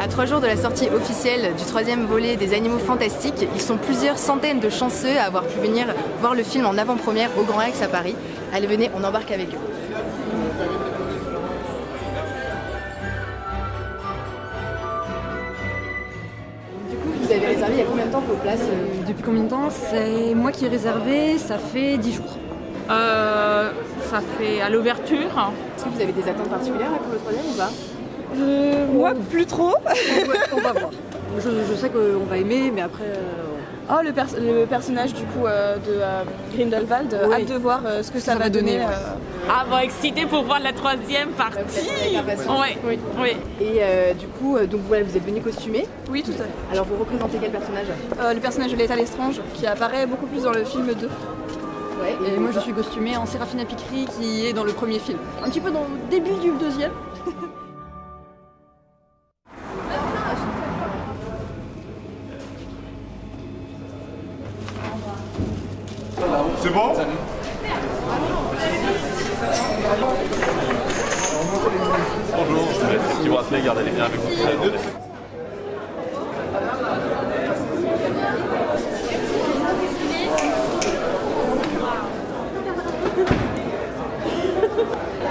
3 jours de la sortie officielle du 3e volet des Animaux Fantastiques, ils sont plusieurs centaines de chanceux à avoir pu venir voir le film en avant-première au Grand Rex à Paris. Allez, venez, on embarque avec eux. Du coup, vous avez réservé il y a combien de temps vos places Depuis combien de temps? C'est moi qui ai réservé, ça fait 10 jours. Ça fait à l'ouverture. Est-ce que vous avez des attentes particulières pour le 3e ou pas? Moi, plus trop. On va voir. Je sais qu'on va aimer, mais après... Oh, le personnage du coup de Grindelwald, oui. hâte de voir ce que ça va donner. Ah bon, excitée pour voir la 3e partie. Oui. Et du coup, donc voilà, vous êtes venu costumé. Oui, tout à fait. Alors vous représentez quel personnage? Le personnage de l'État Lestrange, qui apparaît beaucoup plus dans le film 2. Ouais, et moi je suis costumée en Séraphina Picri qui est dans le premier film. Un petit peu dans le début du 2e. C'est bon? Bonjour, je te mets ces petits bracelets, gardez-les bien avec vous.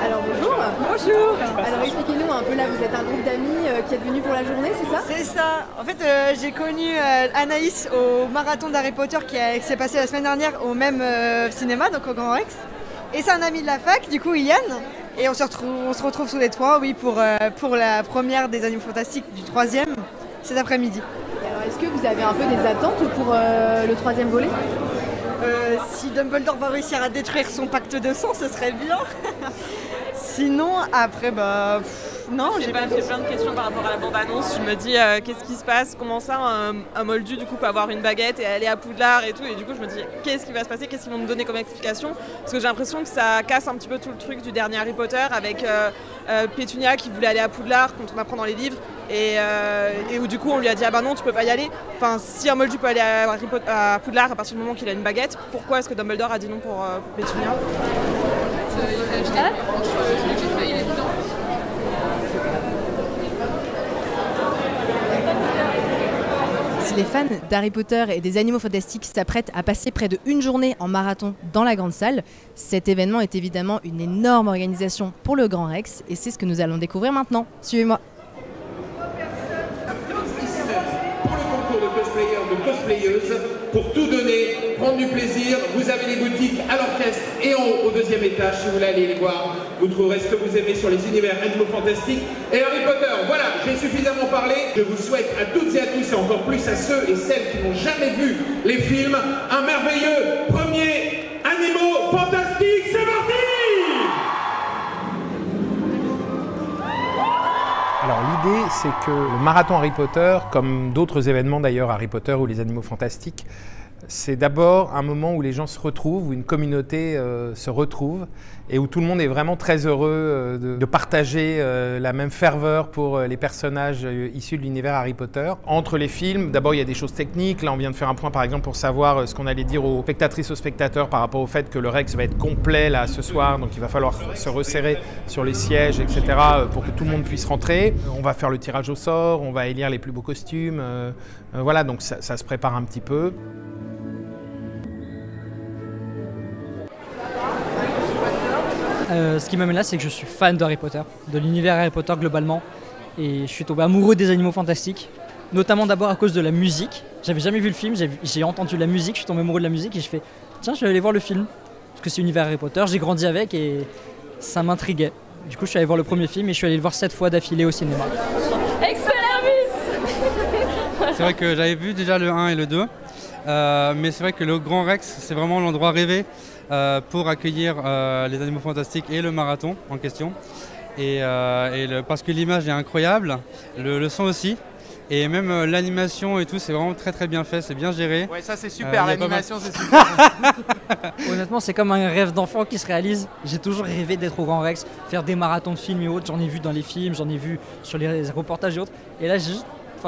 Alors bonjour. Bonjour. Alors expliquez-nous un peu là, vous êtes un groupe d'amis qui êtes venus pour la journée, c'est ça? C'est ça. En fait, j'ai connu Anaïs au marathon d'Harry Potter qui s'est passé la semaine dernière au même cinéma, donc au Grand Rex. Et c'est un ami de la fac, du coup, Yann. Et on se retrouve tous les trois, oui, pour la première des Animaux Fantastiques du 3e cet après-midi. Alors est-ce que vous avez un peu des attentes pour le 3e volet? Si Dumbledore va réussir à détruire son pacte de sang, ce serait bien. Sinon, après, non, J'ai plein de questions par rapport à la bande-annonce. Je me dis, qu'est-ce qui se passe? Comment ça, un moldu, du coup, peut avoir une baguette et aller à Poudlard et tout? Et du coup, je me dis, qu'est-ce qui va se passer? Qu'est-ce qu'ils vont me donner comme explication? Parce que j'ai l'impression que ça casse un petit peu tout le truc du dernier Harry Potter avec Pétunia qui voulait aller à Poudlard, quand on apprend dans les livres. Et où du coup, on lui a dit, ah bah non, tu peux pas y aller. Enfin, si un moldu peut aller à Poudlard à partir du moment qu'il a une baguette, pourquoi est-ce que Dumbledore a dit non pour Pétunia? Si les fans d'Harry Potter et des Animaux Fantastiques s'apprêtent à passer près de 1 journée en marathon dans la grande salle, cet événement est évidemment une énorme organisation pour le Grand Rex et c'est ce que nous allons découvrir maintenant. Suivez-moi. Pour le concours de cosplayers, de cosplayeuses, pour tout donner, prendre du plaisir, vous avez les boutiques à l'orchestre et en haut, au 2e étage, si vous voulez aller les voir. Vous trouverez ce que vous aimez sur les univers Animaux Fantastiques et Harry Potter. Voilà, j'ai suffisamment parlé. Je vous souhaite à toutes et à tous, et encore plus à ceux et celles qui n'ont jamais vu les films, un merveilleux premier Animaux Fantastiques. C'est parti! Alors l'idée, c'est que le marathon Harry Potter, comme d'autres événements d'ailleurs Harry Potter ou les Animaux Fantastiques, c'est d'abord un moment où les gens se retrouvent, où une communauté se retrouve et où tout le monde est vraiment très heureux de partager la même ferveur pour les personnages issus de l'univers Harry Potter. Entre les films, d'abord il y a des choses techniques. Là on vient de faire un point par exemple pour savoir ce qu'on allait dire aux spectatrices, aux spectateurs par rapport au fait que le Rex va être complet là ce soir, donc il va falloir se resserrer sur les sièges, etc. pour que tout le monde puisse rentrer. On va faire le tirage au sort, on va élire les plus beaux costumes. Voilà, donc ça se prépare un petit peu. Ce qui m'amène là, c'est que je suis fan de Harry Potter, de l'univers Harry Potter globalement. Et je suis tombé amoureux des Animaux Fantastiques, notamment d'abord à cause de la musique. J'avais jamais vu le film, j'ai entendu la musique, je suis tombé amoureux de la musique et je fais tiens, je vais aller voir le film. Parce que c'est l'univers Harry Potter, j'ai grandi avec et ça m'intriguait. Du coup, je suis allé voir le premier film et je suis allé le voir 7 fois d'affilée au cinéma. C'est vrai que j'avais vu déjà le 1 et le 2, mais c'est vrai que le Grand Rex, c'est vraiment l'endroit rêvé pour accueillir les Animaux Fantastiques et le marathon en question. Parce que l'image est incroyable, le son aussi. Et même l'animation et tout, c'est vraiment très très bien fait, c'est bien géré. Ouais, ça c'est super, l'animation c'est super. Honnêtement, c'est comme un rêve d'enfant qui se réalise. J'ai toujours rêvé d'être au Grand Rex, faire des marathons de films et autres. J'en ai vu dans les films, j'en ai vu sur les reportages et autres. Et là, je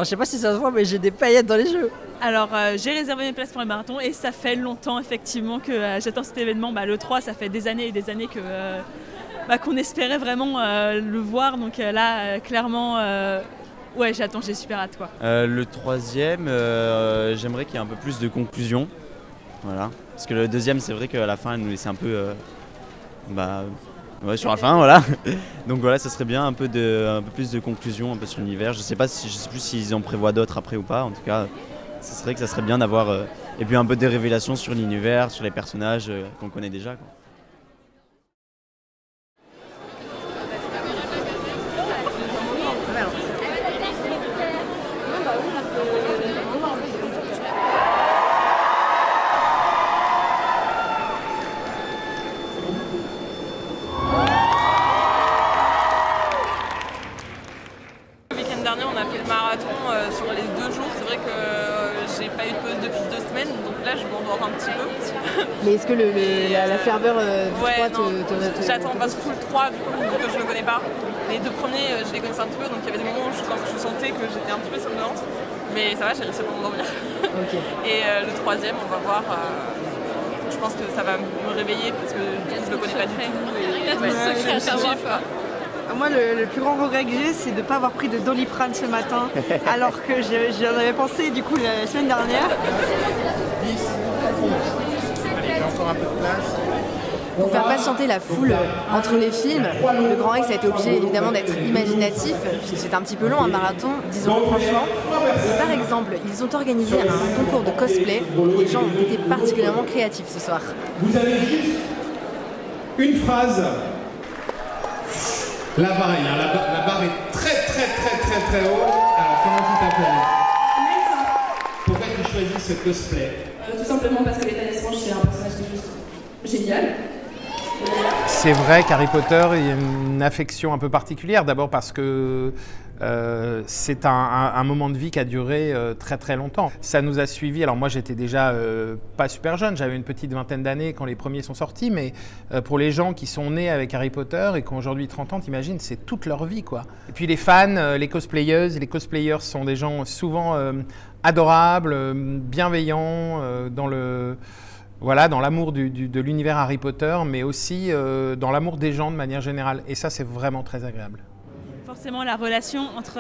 sais pas si ça se voit, mais j'ai des paillettes dans les yeux. Alors, j'ai réservé mes places pour le marathon et ça fait longtemps effectivement que j'attends cet événement. Le 3, ça fait des années et des années qu'on espérait vraiment le voir. Donc là, clairement... Ouais, j'attends, j'ai super hâte quoi. Le troisième, j'aimerais qu'il y ait un peu plus de conclusion. Voilà. Parce que le deuxième, c'est vrai qu'à la fin, elle nous laissait un peu ouais, sur la fin, voilà. Donc voilà, ça serait bien un peu plus de conclusion un peu sur l'univers. Je sais plus s'ils en prévoient d'autres après ou pas. En tout cas, ça serait bien d'avoir et puis un peu des révélations sur l'univers, sur les personnages qu'on connaît déjà, quoi. Dernier, on a fait le marathon sur les 2 jours. C'est vrai que j'ai pas eu de pause depuis 2 semaines, donc là je m'endors un petit peu. Mais est-ce que la ferveur du 3 J'attends parce que le 3, du coup, vu que je le connais pas. Les 2 premiers, je les connaissais un petit peu, donc il y avait des moments où je sentais que j'étais un petit peu somnolente. Mais ça va, j'ai réussi à m'endormir. Okay. Et le 3e, on va voir. Je pense que ça va me réveiller parce que je le connais pas du tout. Moi, le plus grand regret que j'ai, c'est de ne pas avoir pris de Doliprane ce matin, alors que j'en avais pensé du coup la semaine dernière. Allez, encore un peu de place. Pour faire patienter la foule entre les films, le Grand Rex a été obligé évidemment d'être imaginatif, puisque c'est un petit peu long un marathon, disons franchement. Et par exemple, ils ont organisé un concours de cosplay où les gens ont été particulièrement créatifs ce soir. Vous avez juste une phrase. Là, pareil, hein, la barre est très haut. Alors, comment tu t'appelles? Pourquoi tu choisis ce cosplay? Tout simplement parce que l'état d'esprit, c'est un personnage qui est juste génial. C'est vrai qu'Harry Potter, il y a une affection un peu particulière. D'abord parce que c'est un moment de vie qui a duré très longtemps. Ça nous a suivis. Alors moi, j'étais déjà pas super jeune. J'avais une petite vingtaine d'années quand les premiers sont sortis. Mais pour les gens qui sont nés avec Harry Potter et qui ont aujourd'hui 30 ans, t'imagines, c'est toute leur vie, quoi. Et puis les fans, les cosplayeuses, les cosplayers sont des gens souvent adorables, bienveillants, dans l'amour de l'univers Harry Potter, mais aussi dans l'amour des gens de manière générale. Et ça, c'est vraiment très agréable. Forcément, la relation entre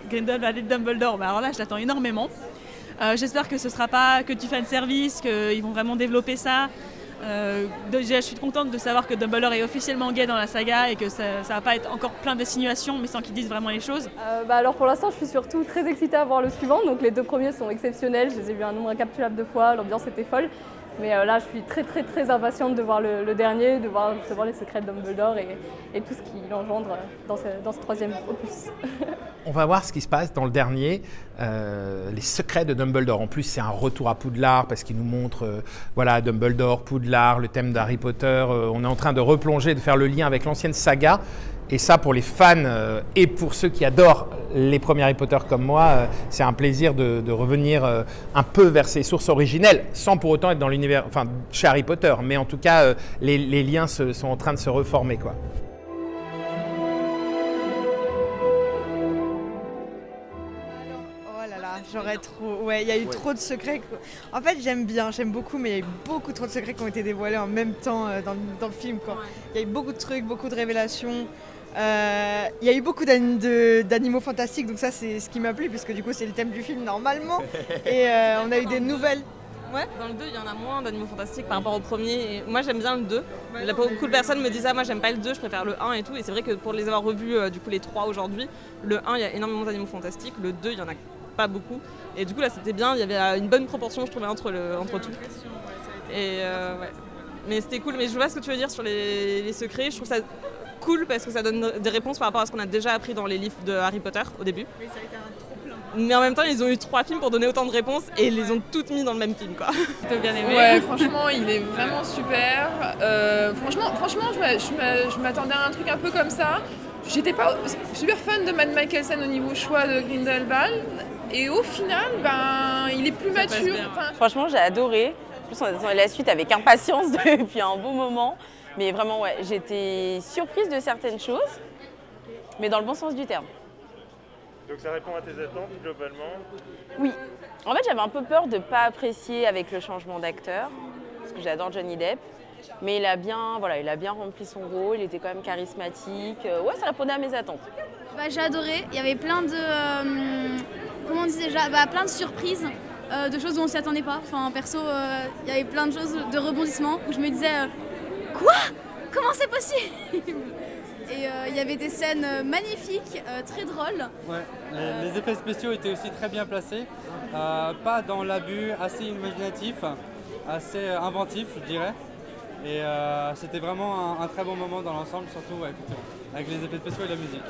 Grindelwald et Dumbledore, alors là, je l'attends énormément. J'espère que ce ne sera pas que du fanservice, qu'ils vont vraiment développer ça. Déjà, je suis contente de savoir que Dumbledore est officiellement gay dans la saga et que ça ne va pas être encore plein d'insinuations, mais sans qu'ils disent vraiment les choses. Alors pour l'instant, je suis surtout très excitée à voir le suivant. Donc les 2 premiers sont exceptionnels, je les ai vus un nombre incalculable de fois, l'ambiance était folle. Mais là, je suis très impatiente de voir le dernier, de voir justement les secrets de Dumbledore et tout ce qu'il engendre dans ce 3e opus. On va voir ce qui se passe dans le dernier, les secrets de Dumbledore. En plus, c'est un retour à Poudlard parce qu'il nous montre Dumbledore, Poudlard, le thème d'Harry Potter. On est en train de replonger, de faire le lien avec l'ancienne saga. Et ça, pour les fans et pour ceux qui adorent les premiers Harry Potter comme moi, c'est un plaisir de revenir un peu vers ses sources originelles, sans pour autant être dans l'univers, enfin chez Harry Potter. Mais en tout cas, les liens sont en train de se reformer, quoi. J'aurais trop... Ouais, il y a eu trop de secrets. En fait, j'aime beaucoup, mais il y a eu beaucoup trop de secrets qui ont été dévoilés en même temps dans le film, quoi. Il y a eu beaucoup de trucs, beaucoup de révélations. Il y a eu beaucoup d'animaux fantastiques, donc ça, c'est ce qui m'a plu, parce que du coup, c'est le thème du film, normalement. Et on a eu des nouvelles... Ouais, dans le 2, il y en a moins d'animaux fantastiques par rapport au premier. Et moi, j'aime bien le 2. Là, beaucoup de personnes me disent « Ah, moi, j'aime pas le 2, je préfère le 1 et tout. » Et c'est vrai que pour les avoir revus, du coup, les 3 aujourd'hui, le 1, il y a énormément d'animaux fantastiques. Le 2, il y en a pas beaucoup. Et du coup, là, c'était bien. Il y avait une bonne proportion, je trouvais, entre tout. Et ouais. Mais c'était cool. Mais je vois ce que tu veux dire sur les secrets. Je trouve ça cool parce que ça donne des réponses par rapport à ce qu'on a déjà appris dans les livres de Harry Potter au début. Oui, ça a été un trop-plein. Mais en même temps, ils ont eu 3 films pour donner autant de réponses et ils les ont toutes mis dans le même film, quoi. T'as bien aimé? Ouais, franchement, il est vraiment super. Franchement, je m'attendais à un truc un peu comme ça. J'étais pas super fan de Mads Mikkelsen au niveau choix de Grindelwald. Et au final, il est plus mature. Franchement, j'ai adoré. En plus, on attendait la suite avec impatience depuis un bon moment. Mais vraiment, ouais, j'étais surprise de certaines choses, mais dans le bon sens du terme. Donc ça répond à tes attentes, globalement? Oui. En fait, j'avais un peu peur de ne pas apprécier avec le changement d'acteur, parce que j'adore Johnny Depp. Mais il a bien rempli son rôle, il était quand même charismatique. Ouais, ça répondait à mes attentes. Bah, j'ai adoré, il y avait plein de, comment on dit déjà, plein de surprises, de choses où on ne s'y attendait pas. Enfin, perso, il y avait plein de choses, de rebondissements, où je me disais quoi ? Comment c'est possible ? Et il y avait des scènes magnifiques, très drôles. Ouais, les effets spéciaux étaient aussi très bien placés, pas dans l'abus, assez imaginatif, assez inventif, je dirais. Et c'était vraiment un très bon moment dans l'ensemble, surtout ouais, avec les effets spéciaux et la musique.